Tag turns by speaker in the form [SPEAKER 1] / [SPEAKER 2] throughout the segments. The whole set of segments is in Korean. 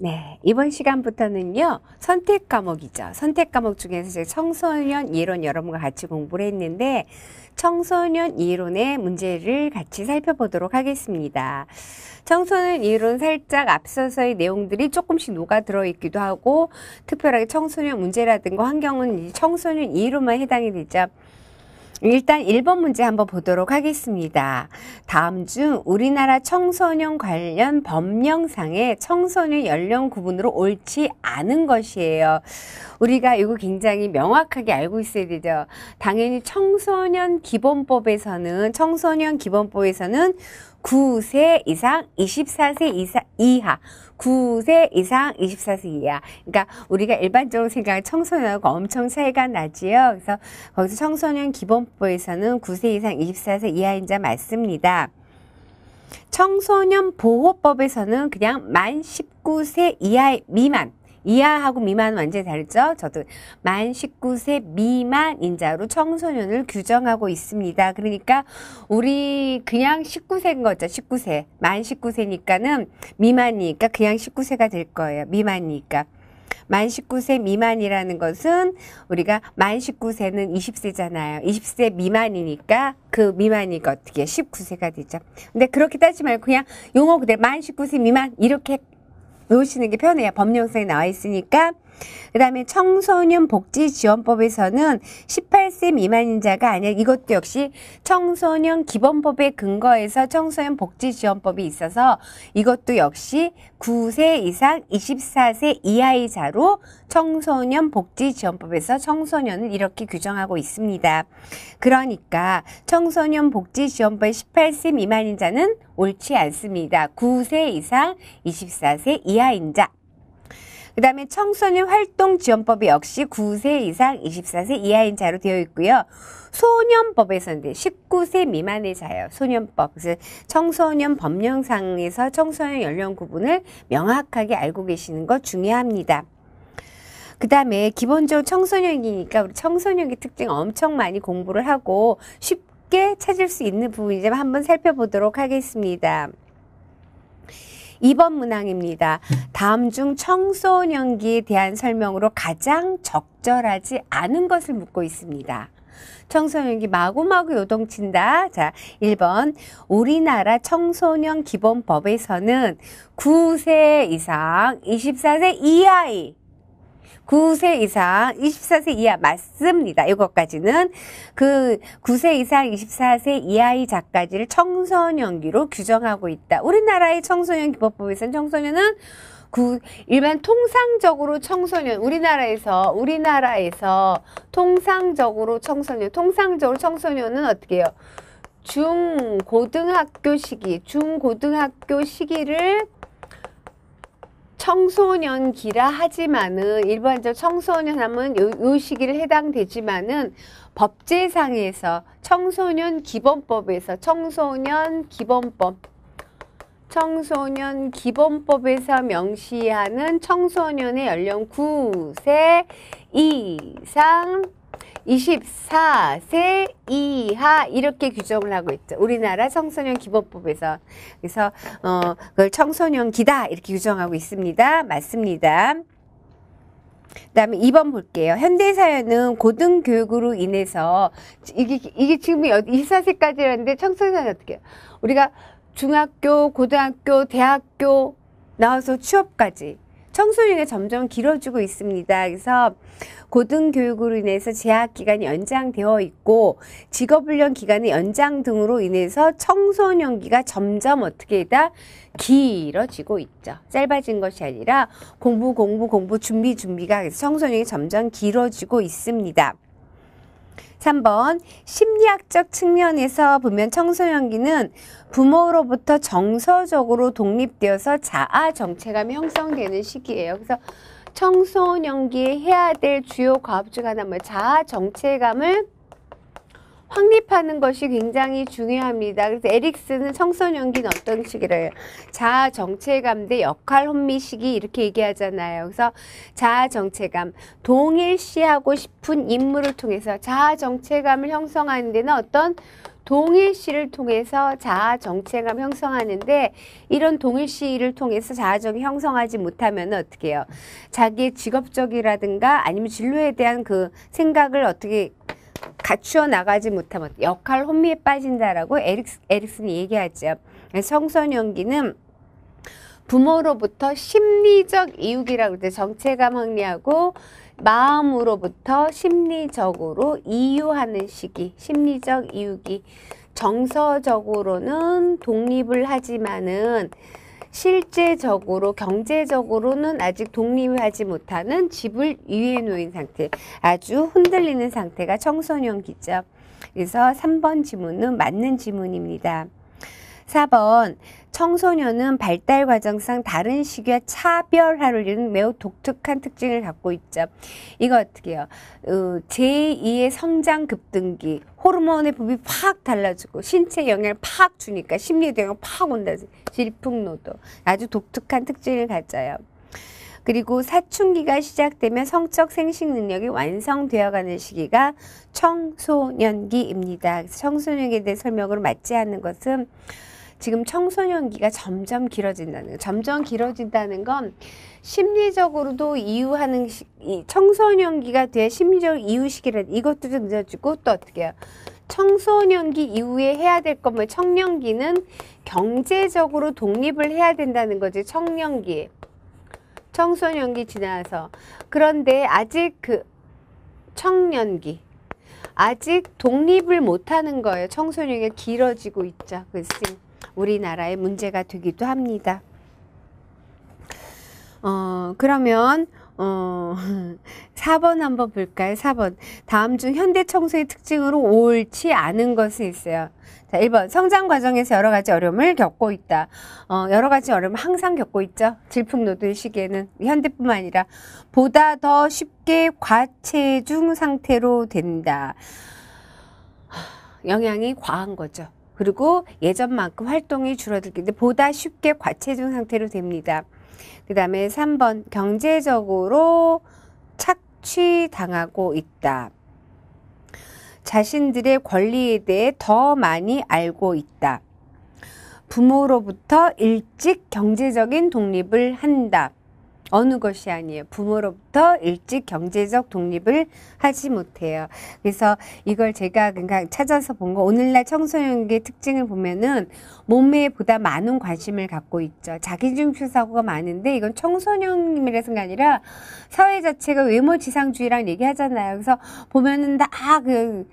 [SPEAKER 1] 네, 이번 시간부터는요, 선택 과목이죠. 선택 과목 중에서 제가 청소년 이론 여러분과 같이 공부를 했는데, 청소년 이론의 문제를 같이 살펴보도록 하겠습니다. 청소년 이론 살짝 앞서서의 내용들이 조금씩 녹아 들어있기도 하고, 특별하게 청소년 문제라든가 환경은 청소년 이론만 해당이 되죠. 일단 1번 문제 한번 보도록 하겠습니다. 다음 중 우리나라 청소년 관련 법령상의 청소년 연령 구분으로 옳지 않은 것이에요. 우리가 이거 굉장히 명확하게 알고 있어야 되죠. 당연히 청소년 기본법에서는 9세 이상 24세 이하 9세 이상 24세 이하. 그러니까 우리가 일반적으로 생각하는 청소년하고 엄청 차이가 나지요. 그래서 거기서 청소년 기본법에서는 9세 이상 24세 이하인 자 맞습니다. 청소년 보호법에서는 그냥 만 19세 이하 미만. 이하하고 미만은 완전히 다르죠. 저도 만 19세 미만 인자로 청소년을 규정하고 있습니다. 그러니까 우리 그냥 19세인 거죠. 19세. 만 19세니까는 미만이니까 그냥 19세가 될 거예요. 미만이니까. 만 19세 미만이라는 것은 우리가 만 19세는 20세잖아요. 20세 미만이니까 그 미만이니까 어떻게 19세가 되죠. 근데 그렇게 따지지 말고 그냥 용어 그대로 만 19세 미만 이렇게 놓으시는 게 편해요. 법령상에 나와 있으니까. 그 다음에 청소년 복지지원법에서는 18세 미만인 자가 아니라 이것도 역시 청소년 기본법에 근거해서 청소년 복지지원법이 있어서 이것도 역시 9세 이상 24세 이하의 자로 청소년 복지지원법에서 청소년을 이렇게 규정하고 있습니다. 그러니까 청소년 복지지원법의 18세 미만인 자는 옳지 않습니다. 9세 이상 24세 이하인 자. 그 다음에 청소년 활동지원법이 역시 9세 이상 24세 이하인 자로 되어 있고요. 소년법에서는 19세 미만의 자예요. 소년법. 그래서 청소년 법령상에서 청소년 연령 구분을 명확하게 알고 계시는 것 중요합니다. 그 다음에 기본적으로 청소년이니까 우리 청소년의 특징 엄청 많이 공부를 하고 쉽게 찾을 수 있는 부분이지만 한번 살펴보도록 하겠습니다. 2번 문항입니다. 다음 중 청소년기에 대한 설명으로 가장 적절하지 않은 것을 묻고 있습니다. 청소년기 마구마구 요동친다. 자, 1번 우리나라 청소년 기본법에서는 9세 이상 24세 이하의 9세 이상 24세 이하 맞습니다. 이것까지는 그 9세 이상 24세 이하의 자까지를 청소년기로 규정하고 있다. 우리나라의 청소년 기본법에서는 청소년은 일반 통상적으로 청소년 우리나라에서 통상적으로 청소년은 어떻게 해요? 중고등학교 시기를 청소년기라 하지만은 일반적으로 청소년 하면 요 시기를 해당되지만은 법제상에서 청소년 기본법에서 명시하는 청소년의 연령 9세 이상 24세 이하 이렇게 규정을 하고 있죠. 우리나라 청소년 기본법에서. 그래서 그걸 청소년기다 이렇게 규정하고 있습니다. 맞습니다. 그 다음에 2번 볼게요. 현대사회는 고등교육으로 인해서 이게 지금 24세까지라는데 청소년이 어떻게 해요? 우리가 중학교, 고등학교, 대학교 나와서 취업까지 청소년이 점점 길어지고 있습니다. 그래서 고등교육으로 인해서 재학기간이 연장되어 있고 직업훈련 기간의 연장 등으로 인해서 청소년기가 점점 어떻게 다 길어지고 있죠. 짧아진 것이 아니라 공부, 준비가 그래서 청소년이 점점 길어지고 있습니다. 3번 심리학적 측면에서 보면 청소년기는 부모로부터 정서적으로 독립되어서 자아 정체감이 형성되는 시기예요. 그래서 청소년기에 해야 될 주요 과업 중 하나 자아 정체감을 확립하는 것이 굉장히 중요합니다. 그래서 에릭슨은 청소년기는 어떤 시기래요? 자아 정체감 대 역할 혼미 시기 이렇게 얘기하잖아요. 그래서 자아 정체감, 동일시하고 싶은 인물을 통해서 자아 정체감을 형성하는 데는 어떤 동일시를 통해서 자아 정체감 형성하는데 이런 동일시를 통해서 자아정이 형성하지 못하면 어떻게 해요? 자기의 직업적이라든가 아니면 진로에 대한 그 생각을 어떻게 갖추어 나가지 못하면 역할 혼미에 빠진다라고 에릭슨이 얘기하죠. 청소년기는 부모로부터 심리적 이육이라고 그때 정체감 확리하고 마음으로부터 심리적으로 이유하는 시기, 심리적 이육이. 정서적으로는 독립을 하지만은 실제적으로 경제적으로는 아직 독립하지 못하는 집을 위에 놓인 상태, 아주 흔들리는 상태가 청소년기죠. 그래서 3번 지문은 맞는 지문입니다. 4번 청소년은 발달 과정상 다른 시기와 차별화를 매우 독특한 특징을 갖고 있죠. 이거 어떻게 해요? 제2의 성장 급등기, 호르몬의 분泌이 팍 달라지고 신체 영향을 팍 주니까 심리에 영향 팍 온다. 질풍노도. 아주 독특한 특징을 가져요. 그리고 사춘기가 시작되면 성적 생식 능력이 완성되어가는 시기가 청소년기입니다. 그래서 청소년기에 대해 설명으로 맞지 않는 것은 지금 청소년기가 점점 길어진다는 거예요. 점점 길어진다는 건 심리적으로도 이유하는 청소년기가 돼 심리적 이유 시기라 이것도 좀 늦어지고 또 어떻게 해요? 청소년기 이후에 해야 될 건 뭐 청년기는 경제적으로 독립을 해야 된다는 거지. 청년기. 청소년기 지나서. 그런데 아직 그 청년기. 아직 독립을 못하는 거예요. 청소년기가 길어지고 있죠. 그래서 우리나라의 문제가 되기도 합니다. 그러면 4번 한번 볼까요? 4번. 다음 중 현대 청소의 특징으로 옳지 않은 것이 있어요. 자, 1번. 성장 과정에서 여러 가지 어려움을 겪고 있다. 여러 가지 어려움을 항상 겪고 있죠. 질풍노도의 시기에는 현대뿐만 아니라 보다 더 쉽게 과체중 상태로 된다. 영향이 과한 거죠. 그리고 예전만큼 활동이 줄어들기 때문에 보다 쉽게 과체중 상태로 됩니다. 그 다음에 3번 경제적으로 착취당하고 있다. 자신들의 권리에 대해 더 많이 알고 있다. 부모로부터 일찍 경제적인 독립을 한다. 어느 것이 아니에요. 부모로부터 일찍 경제적 독립을 하지 못해요. 그래서 이걸 제가 그러니까 찾아서 본 거 오늘날 청소년기의 특징을 보면은 몸매에 보다 많은 관심을 갖고 있죠. 자기중심 사고가 많은데 이건 청소년이라서가 아니라 사회 자체가 외모 지상주의랑 얘기하잖아요. 그래서 보면은 다 그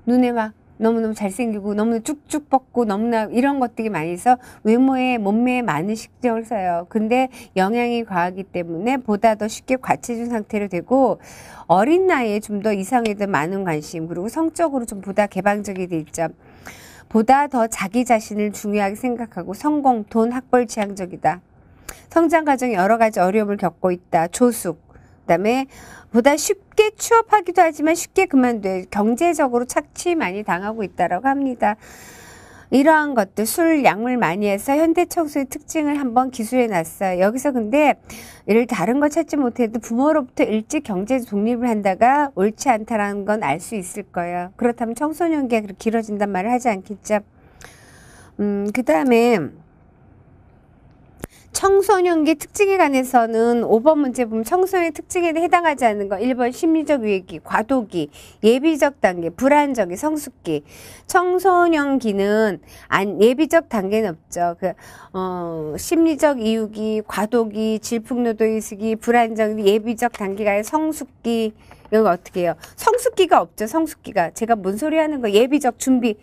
[SPEAKER 1] 눈에 막 너무너무 잘생기고 너무나 쭉쭉 뻗고 너무나 이런 것들이 많이 있어 외모에 몸매에 많은 신경을 써요. 근데 영양이 과하기 때문에 보다 더 쉽게 과체중 상태로 되고 어린 나이에 좀 더 이성에 더 많은 관심 그리고 성적으로 좀 보다 개방적이 돼 있죠. 보다 더 자기 자신을 중요하게 생각하고 성공, 돈, 학벌 지향적이다. 성장 과정에 여러 가지 어려움을 겪고 있다. 조숙. 그다음에 보다 쉽게 취업하기도 하지만 쉽게 그만둬요. 경제적으로 착취 많이 당하고 있다라고 합니다. 이러한 것들 술, 약물 많이 해서 현대 청소의 특징을 한번 기술해 놨어요. 여기서 근데 이를 다른 거 찾지 못해도 부모로부터 일찍 경제 독립을 한다가 옳지 않다라는 건 알 수 있을 거예요. 그렇다면 청소년기가 그렇게 길어진단 말을 하지 않겠죠. 그 다음에 청소년기 특징에 관해서는 5번 문제 보면 청소년의 특징에 해당하지 않는 거 1번 심리적 위기, 과도기, 예비적 단계, 불안정기, 성숙기. 청소년기는 예비적 단계는 없죠. 심리적 이유기, 과도기, 질풍노도의 시기, 불안정, 예비적 단계가 아니라 성숙기. 이거 어떻게 해요? 성숙기가 없죠. 성숙기가. 제가 뭔 소리 하는 거 예비적 준비.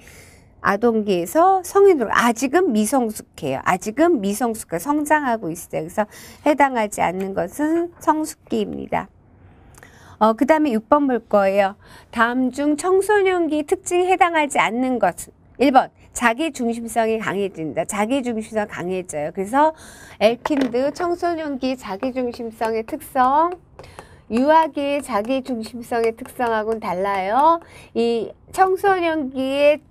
[SPEAKER 1] 아동기에서 성인으로 아직은 미성숙해요. 아직은 미성숙해 성장하고 있어요. 그래서 해당하지 않는 것은 성숙기입니다. 그 다음에 6번 볼 거예요. 다음 중 청소년기 특징에 해당하지 않는 것은 1번 자기중심성이 강해진다. 자기중심성 강해져요. 그래서 엘킨드 청소년기 자기중심성의 특성 유아기의 자기중심성의 특성하고는 달라요. 이 청소년기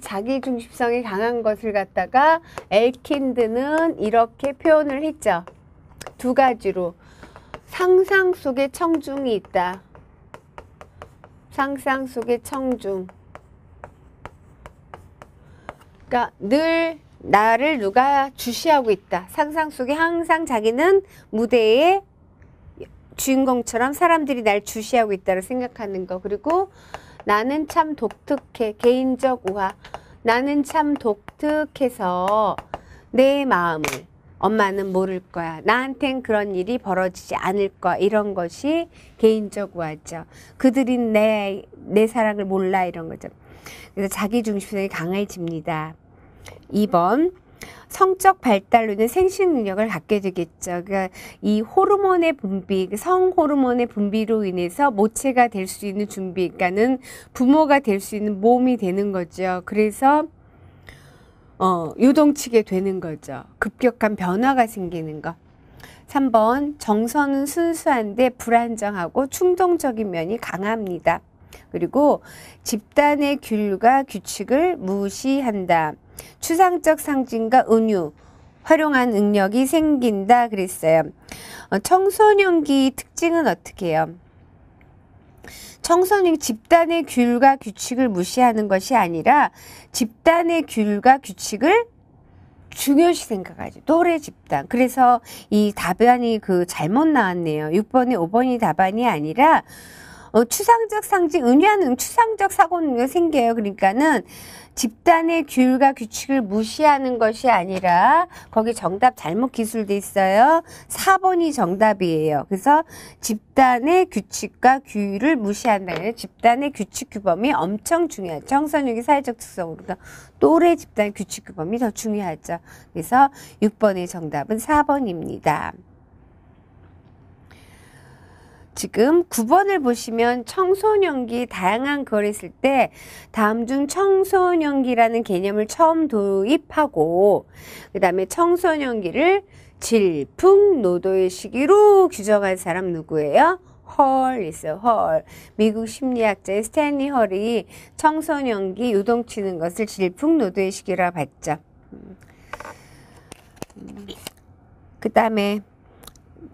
[SPEAKER 1] 자기중심성이 강한 것을 갖다가 엘킨드는 이렇게 표현을 했죠. 두 가지로 상상 속에 청중이 있다. 상상 속의 청중. 그러니까 늘 나를 누가 주시하고 있다. 상상 속에 항상 자기는 무대의 주인공처럼 사람들이 날 주시하고 있다고 생각하는 거. 그리고 나는 참 독특해. 개인적 우화. 나는 참 독특해서 내 마음을 엄마는 모를 거야. 나한텐 그런 일이 벌어지지 않을 거야. 이런 것이 개인적 우화죠. 그들이 내 사랑을 몰라. 이런 거죠. 그래서 자기중심성이 강해집니다. 2번 성적 발달로 인해 생식 능력을 갖게 되겠죠. 그러니까 이 호르몬의 분비, 성 호르몬의 분비로 인해서 모체가 될 수 있는 준비, 그러니까는 부모가 될 수 있는 몸이 되는 거죠. 그래서 요동치게 되는 거죠. 급격한 변화가 생기는 거. 3번 정서는 순수한데 불안정하고 충동적인 면이 강합니다. 그리고 집단의 규율과 규칙을 무시한다. 추상적 상징과 은유, 활용한 능력이 생긴다 그랬어요. 청소년기 특징은 어떻게 해요? 청소년 집단의 규율과 규칙을 무시하는 것이 아니라 집단의 규율과 규칙을 중요시 생각하죠. 또래 집단. 그래서 이 답안이 잘못 나왔네요. 6번에 5번이 답안이 아니라 추상적 상징, 은유하는 추상적 사고는 생겨요. 그러니까는 집단의 규율과 규칙을 무시하는 것이 아니라 거기 정답 잘못 기술돼 있어요. 4번이 정답이에요. 그래서 집단의 규칙과 규율을 무시한다는 집단의 규칙 규범이 엄청 중요하죠. 청소년기 사회적 특성으로도 또래 집단 규칙 규범이 더 중요하죠. 그래서 6번의 정답은 4번입니다. 지금 9번을 보시면 청소년기 다양한 걸 했을 때 다음 중 청소년기라는 개념을 처음 도입하고 그 다음에 청소년기를 질풍노도의 시기로 규정한 사람 누구예요? 헐 있어요. 헐. 미국 심리학자의 스탠리 헐이 청소년기 요동치는 것을 질풍노도의 시기라고 봤죠. 그 다음에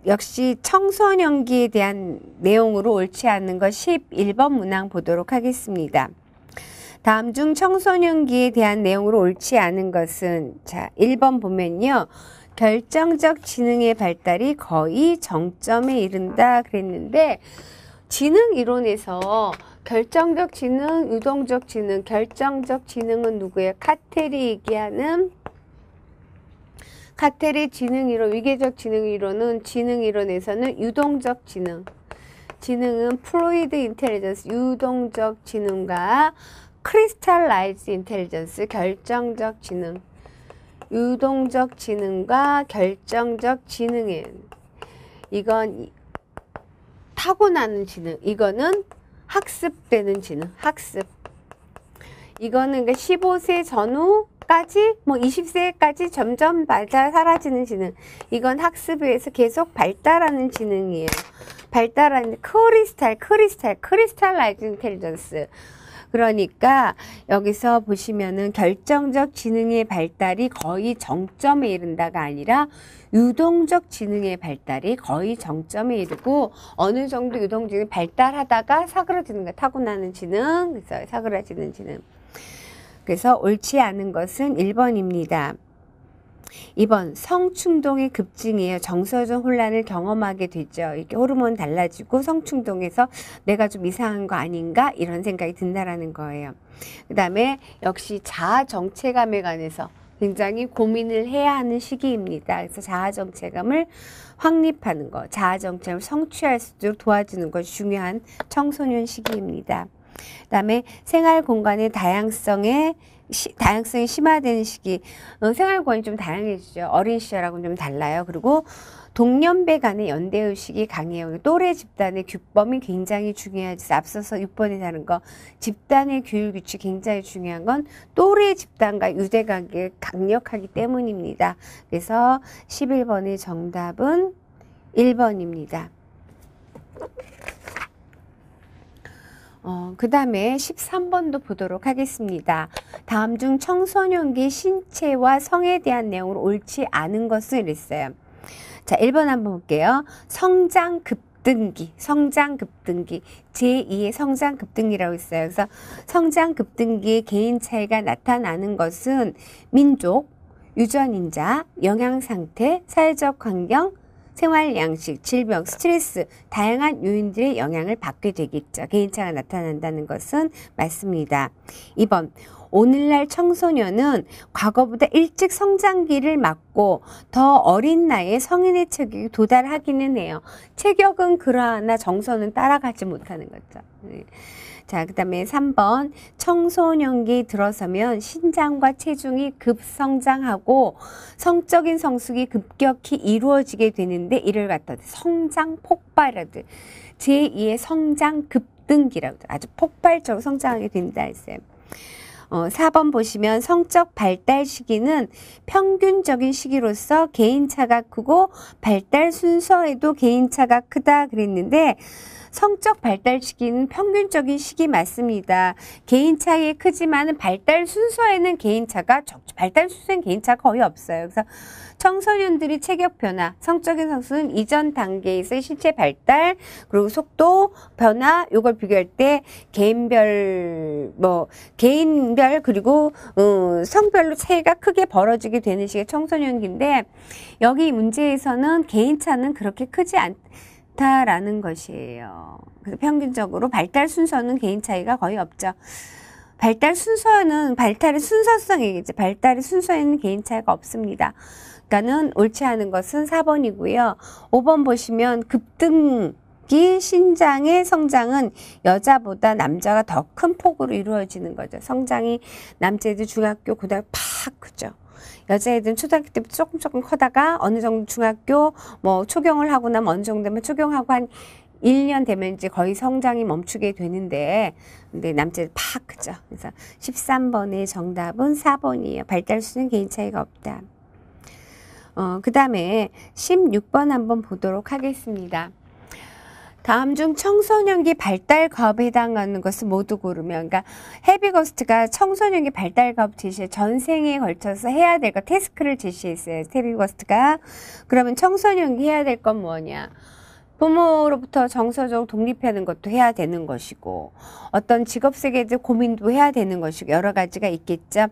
[SPEAKER 1] 역시 청소년기에 대한 내용으로 옳지 않은 것 11번 문항 보도록 하겠습니다. 다음 중 청소년기에 대한 내용으로 옳지 않은 것은 자 1번 보면요. 결정적 지능의 발달이 거의 정점에 이른다 그랬는데 지능 이론에서 결정적 지능, 유동적 지능, 결정적 지능은 누구예요? 카텔이 얘기하는 카텔의 지능이론, 위계적 지능이론은 지능이론에서는 유동적 지능. 지능은 플루이드 인텔리전스, 유동적 지능과 크리스탈라이즈 인텔리전스, 결정적 지능. 유동적 지능과 결정적 지능은 이건 타고나는 지능. 이거는 학습되는 지능. 학습. 이거는 그러니까 15세 전후 까지 20세까지 점점 사라지는 지능. 이건 학습에 의해서 계속 발달하는 지능이에요. 발달하는 크리스탈라이즈 인텔리전스. 그러니까 여기서 보시면은 결정적 지능의 발달이 거의 정점에 이른다가 아니라 유동적 지능의 발달이 거의 정점에 이르고 어느 정도 유동적이 발달하다가 사그라지는 거 타고나는 지능. 그래서 사그라지는 지능. 그래서 옳지 않은 것은 1번입니다. 2번 성충동의 급증이에요. 정서적 혼란을 경험하게 되죠. 이렇게 호르몬 달라지고 성충동에서 내가 좀 이상한 거 아닌가 이런 생각이 든다라는 거예요. 그 다음에 역시 자아 정체감에 관해서 굉장히 고민을 해야 하는 시기입니다. 그래서 자아 정체감을 확립하는 거, 자아 정체감을 성취할 수 있도록 도와주는 것이 중요한 청소년 시기입니다. 그 다음에 생활 공간의 다양성이 심화되는 시기. 생활 공간이 좀 다양해지죠. 어린 시절하고는 좀 달라요. 그리고 동년배 간의 연대의식이 강해요. 또래 집단의 규범이 굉장히 중요하죠. 앞서서 6번에 다른 거 집단의 교육 규칙이 굉장히 중요한 건 또래 집단과 유대관계가 강력하기 때문입니다. 그래서 11번의 정답은 1번입니다. 그 다음에 13번도 보도록 하겠습니다. 다음 중 청소년기 신체와 성에 대한 내용으로 옳지 않은 것을 이랬어요. 자, 1번 한번 볼게요. 성장 급등기, 성장 급등기, 제2의 성장 급등기라고 있어요. 그래서 성장 급등기의 개인 차이가 나타나는 것은 민족, 유전인자, 영양상태, 사회적 환경, 생활 양식, 질병, 스트레스, 다양한 요인들의 영향을 받게 되겠죠. 개인차가 나타난다는 것은 맞습니다. 2번, 오늘날 청소년은 과거보다 일찍 성장기를 맞고 더 어린 나이에 성인의 체격에 도달하기는 해요. 체격은 그러나 정서는 따라가지 못하는 거죠. 자, 그 다음에 3번, 청소년기에 들어서면 신장과 체중이 급성장하고 성적인 성숙이 급격히 이루어지게 되는데 이를 갖다 성장 폭발이라고 제2의 성장 급등기라고 아주 폭발적으로 성장하게 된다 했어요. 4번 보시면 성적 발달 시기는 평균적인 시기로서 개인차가 크고 발달 순서에도 개인차가 크다 그랬는데 성적 발달 시기는 평균적인 시기 맞습니다. 개인 차이 크지만은 발달 순서에는 개인차가 발달 순서에는 개인차가 거의 없어요. 그래서 청소년들이 체격 변화, 성적인 성숙은 이전 단계에서의 신체 발달, 그리고 속도 변화, 요걸 비교할 때 개인별 그리고 성별로 차이가 크게 벌어지게 되는 시기가 청소년기인데 여기 문제에서는 개인차는 그렇게 크지 않다라는 것이에요. 그래서 평균적으로 발달 순서는 개인 차이가 거의 없죠. 발달 순서는 발달의 순서성이겠죠. 발달의 순서에는 개인 차이가 없습니다. 그러니까는 옳지 않은 것은 4번이고요. 5번 보시면 급등기 신장의 성장은 여자보다 남자가 더 큰 폭으로 이루어지는 거죠. 성장이 남자애들 중학교, 고등학교 팍 크죠. 여자애들은 초등학교 때부터 조금 커다가 어느 정도 중학교 초경을 하고 나면 어느 정도 되면 초경하고 한 1년 되면 이제 거의 성장이 멈추게 되는데 근데 남자애들 팍 크죠. 그래서 13번의 정답은 4번이에요. 발달수는 개인 차이가 없다. 그 다음에 16번 한번 보도록 하겠습니다. 다음 중 청소년기 발달 과업에 해당하는 것을 모두 고르면, 그러니까 헤비거스트가 청소년기 발달 과업 제시에 전생에 걸쳐서 해야 될 것 태스크를 제시했어요. 헤비거스트가. 그러면 청소년기 해야 될 건 뭐냐? 부모로부터 정서적으로 독립하는 것도 해야 되는 것이고 어떤 직업 세계에 고민도 해야 되는 것이고 여러 가지가 있겠죠.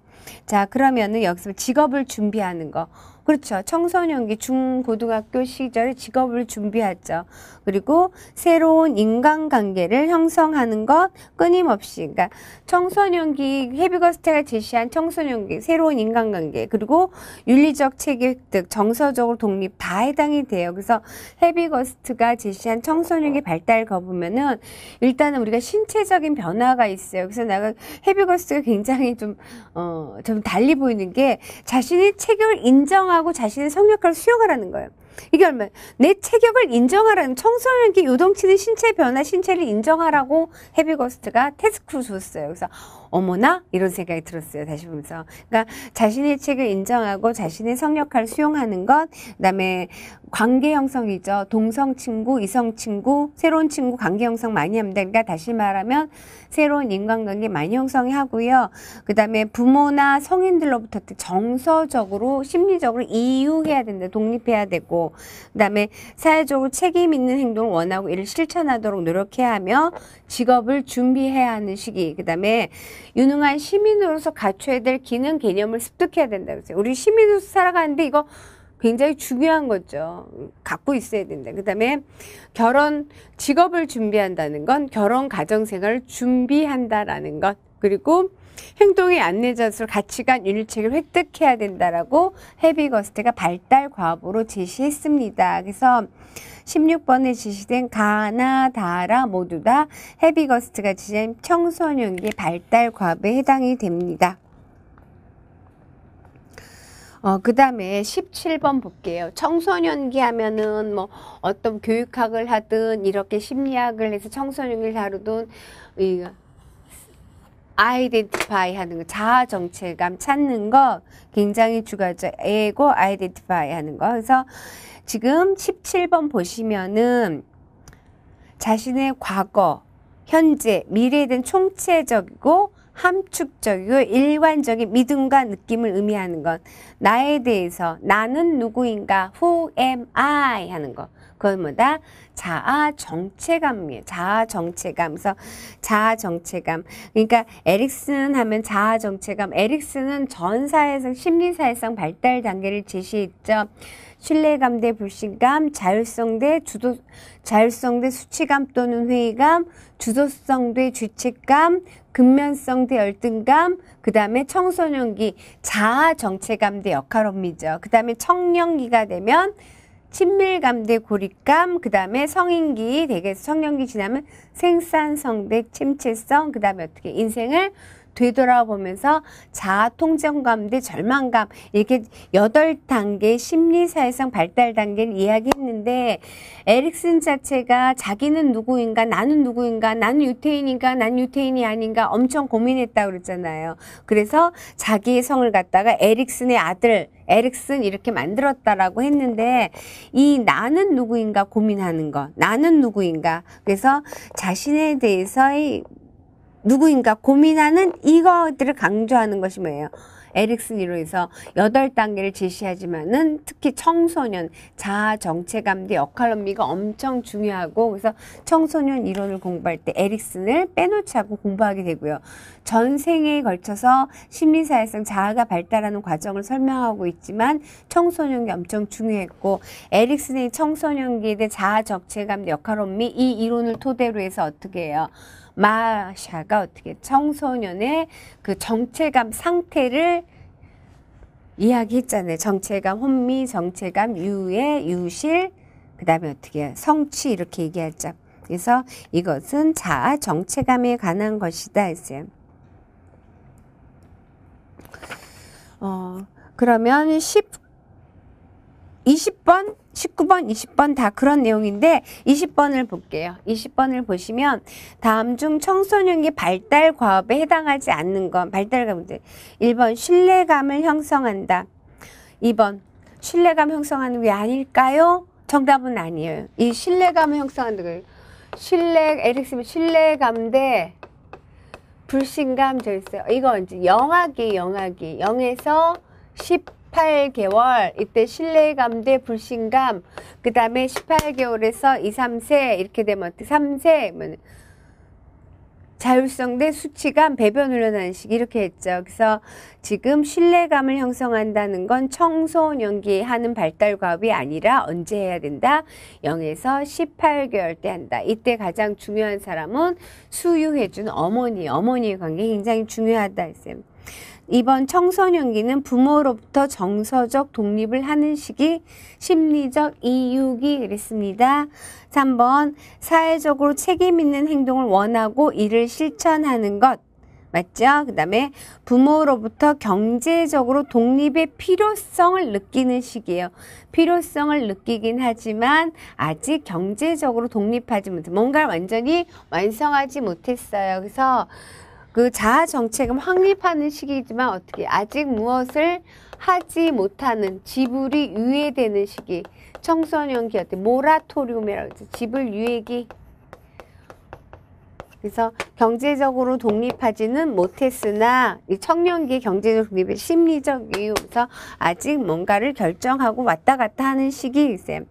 [SPEAKER 1] 자, 그러면은 여기서 직업을 준비하는 거. 그렇죠. 청소년기 중고등학교 시절에 직업을 준비하죠. 그리고 새로운 인간관계를 형성하는 것 끊임없이. 그러니까 청소년기 헤비거스트가 제시한 청소년기 새로운 인간관계 그리고 윤리적 체계 획득 정서적으로 독립 다 해당이 돼요. 그래서 헤비거스트가 제시한 청소년기 발달 거부면은 일단은 우리가 신체적인 변화가 있어요. 그래서 내가 헤비거스트가 굉장히 좀 달리 보이는 게 자신의 체격을 인정하고 자신의 성역할을 수용하라는 거예요. 이게 얼마나 내 체격을 인정하라는 청소년기 요동치는 신체 변화 신체를 인정하라고 헤비거스트가 태스크를 줬어요. 그래서 어머나 이런 생각이 들었어요. 다시 보면서 그러니까 자신의 체격을 인정하고 자신의 성역할을 수용하는 것 그다음에 관계 형성이죠. 동성 친구, 이성 친구, 새로운 친구 관계 형성 많이 합니다. 그러니까 다시 말하면 새로운 인간관계 많이 형성하고요. 그다음에 부모나 성인들로부터 정서적으로 심리적으로 이유해야 된다. 독립해야 되고 그다음에 사회적으로 책임 있는 행동을 원하고 이를 실천하도록 노력해야 하며 직업을 준비해야 하는 시기. 그다음에 유능한 시민으로서 갖춰야 될 기능 개념을 습득해야 된다 그랬어요. 우리 시민으로서 살아가는데 이거 굉장히 중요한 거죠. 갖고 있어야 된다. 그다음에 직업을 준비한다는 건 결혼 가정생활을 준비한다라는 것. 그리고 행동의 안내자로서 가치관, 윤리체계를 획득해야 된다라고 헤비거스트가 발달 과업으로 제시했습니다. 그래서 16번에 제시된 가나 다라 모두 다 헤비거스트가 제시한 청소년기 발달 과업에 해당이 됩니다. 그 다음에 17번 볼게요. 청소년기 하면은 어떤 교육학을 하든 이렇게 심리학을 해서 청소년기를 다루든 아이덴티파이 하는 거, 자아 정체감 찾는 거 굉장히 중요하죠. 에고 아이덴티파이 하는 거. 그래서 지금 17번 보시면은 자신의 과거, 현재, 미래에 대한 총체적이고 함축적이고 일관적인 믿음과 느낌을 의미하는 것. 나에 대해서 나는 누구인가? Who am I? 하는 거. 그건 뭐다? 자아 정체감이에요. 자아 정체감. 그래서 자아 정체감. 그러니까 에릭슨 하면 자아 정체감. 에릭슨은 전 사회성, 심리 사회성 발달 단계를 제시했죠. 신뢰감 대 불신감, 자율성 대 수치감 또는 회의감, 주도성 대 죄책감, 근면성 대 열등감, 그 다음에 청소년기 자아 정체감 대 역할혼미죠. 그 다음에 청년기가 되면 친밀감 대 고립감, 그 다음에 성인기, 대개서 청년기 지나면 생산성 대 침체성, 그 다음에 어떻게 인생을 되돌아보면서 자아 통제감 대 절망감, 이렇게 8단계 심리사회성 발달 단계를 이야기했는데, 에릭슨 자체가 자기는 누구인가, 나는 누구인가, 나는 유태인인가, 난 유태인이 아닌가 엄청 고민했다고 그랬잖아요. 그래서 자기의 성을 갖다가 에릭슨의 아들 에릭슨 이렇게 만들었다라고 했는데, 이 나는 누구인가 고민하는 거, 나는 누구인가, 그래서 자신에 대해서의 누구인가 고민하는 이것들을 강조하는 것이 뭐예요? 에릭슨 이론에서 8단계를 제시하지만은 특히 청소년 자아 정체감 대 역할혼미가 엄청 중요하고, 그래서 청소년 이론을 공부할 때 에릭슨을 빼놓지 않고 공부하게 되고요. 전생에 걸쳐서 심리사회성 자아가 발달하는 과정을 설명하고 있지만 청소년기 엄청 중요했고, 에릭슨의 청소년기에 대해 자아 정체감 대 역할혼미 이 이론을 토대로 해서 어떻게 해요? 마샤가 어떻게 청소년의 그 정체감 상태를 이야기했잖아요. 정체감, 혼미, 정체감, 유예, 유실, 그 다음에 어떻게 성취 이렇게 얘기하죠. 그래서 이것은 자아 정체감에 관한 것이다 했어요. 그러면 20번, 19번, 20번 다 그런 내용인데 20번을 볼게요. 20번을 보시면 다음 중 청소년기 발달 과업에 해당하지 않는 건 발달감인데 1번 신뢰감을 형성한다. 2번 신뢰감 형성하는 게 아닐까요? 정답은 아니에요. 이 신뢰감을 형성한다. 에릭슨 신뢰감 대 불신감 저 있어요. 이거 이제 영아기 0에서 18개월 이때 신뢰감 대 불신감, 그 다음에 18개월에서 2, 3세 이렇게 되면 어떻게 3세 자율성 대 수치감, 배변 훈련하는 식 이렇게 했죠. 그래서 지금 신뢰감을 형성한다는 건 청소년기에 하는 발달 과업이 아니라 언제 해야 된다? 0에서 18개월 때 한다. 이때 가장 중요한 사람은 수유해준 어머니의 관계 굉장히 중요하다 했어요. 2번 청소년기는 부모로부터 정서적 독립을 하는 시기, 심리적 이육이 그랬습니다. 3번 사회적으로 책임 있는 행동을 원하고 이를 실천하는 것 맞죠? 그 다음에 부모로부터 경제적으로 독립의 필요성을 느끼는 시기예요. 필요성을 느끼긴 하지만 아직 경제적으로 독립하지 못해 뭔가를 완전히 완성하지 못했어요. 그래서 그 자아 정체감 확립하는 시기지만 어떻게 아직 무엇을 하지 못하는 지불이 유예되는 시기, 청소년기 어때 모라토리움이라고 하죠. 지불 유예기. 그래서 경제적으로 독립하지는 못했으나 이 청년기 경제적 독립의 심리적 이유에서 아직 뭔가를 결정하고 왔다 갔다 하는 시기이세요.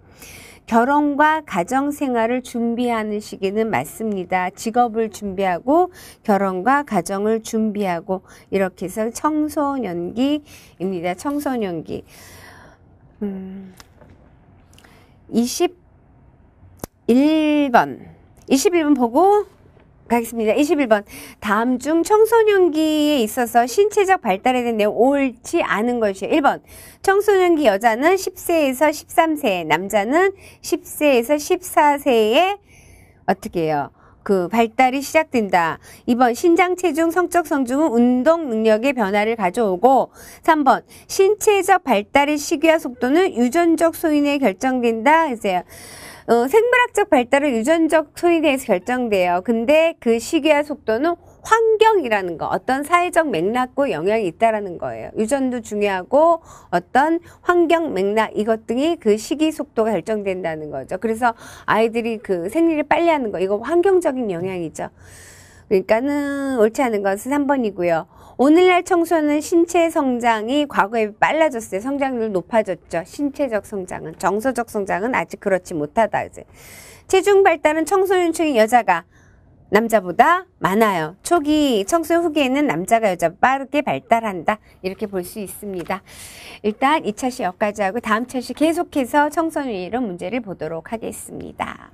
[SPEAKER 1] 결혼과 가정생활을 준비하는 시기는 맞습니다. 직업을 준비하고 결혼과 가정을 준비하고 이렇게 해서 청소년기입니다. 청소년기. 21번 보고 가겠습니다. 21번. 다음 중 청소년기에 있어서 신체적 발달에 대한 내용 옳지 않은 것이에요. 1번. 청소년기 여자는 10세에서 13세, 남자는 10세에서 14세에 어떻게 해요? 그 발달이 시작된다. 2번. 신장, 체중, 성적 성중은 운동 능력의 변화를 가져오고 3번. 신체적 발달의 시기와 속도는 유전적 소인에 결정된다. 했어요. 생물학적 발달은 유전적 소인에 의해서 결정돼요. 근데 그 시기와 속도는 환경이라는 거, 어떤 사회적 맥락과 영향이 있다라는 거예요. 유전도 중요하고 어떤 환경 맥락 이것 등이 그 시기 속도가 결정된다는 거죠. 그래서 아이들이 그 생리를 빨리 하는 거, 이거 환경적인 영향이죠. 그러니까는 옳지 않은 것은 3번이고요. 오늘날 청소년 신체 성장이 과거에 빨라졌어요. 성장률 높아졌죠. 신체적 성장은. 정서적 성장은 아직 그렇지 못하다. 체중 발달은 청소년층의 여자가 남자보다 많아요. 초기 청소년 후기에는 남자가 여자 빠르게 발달한다. 이렇게 볼 수 있습니다. 일단 2차 시 여기까지 하고 다음 차 시 계속해서 청소년 이론 문제를 보도록 하겠습니다.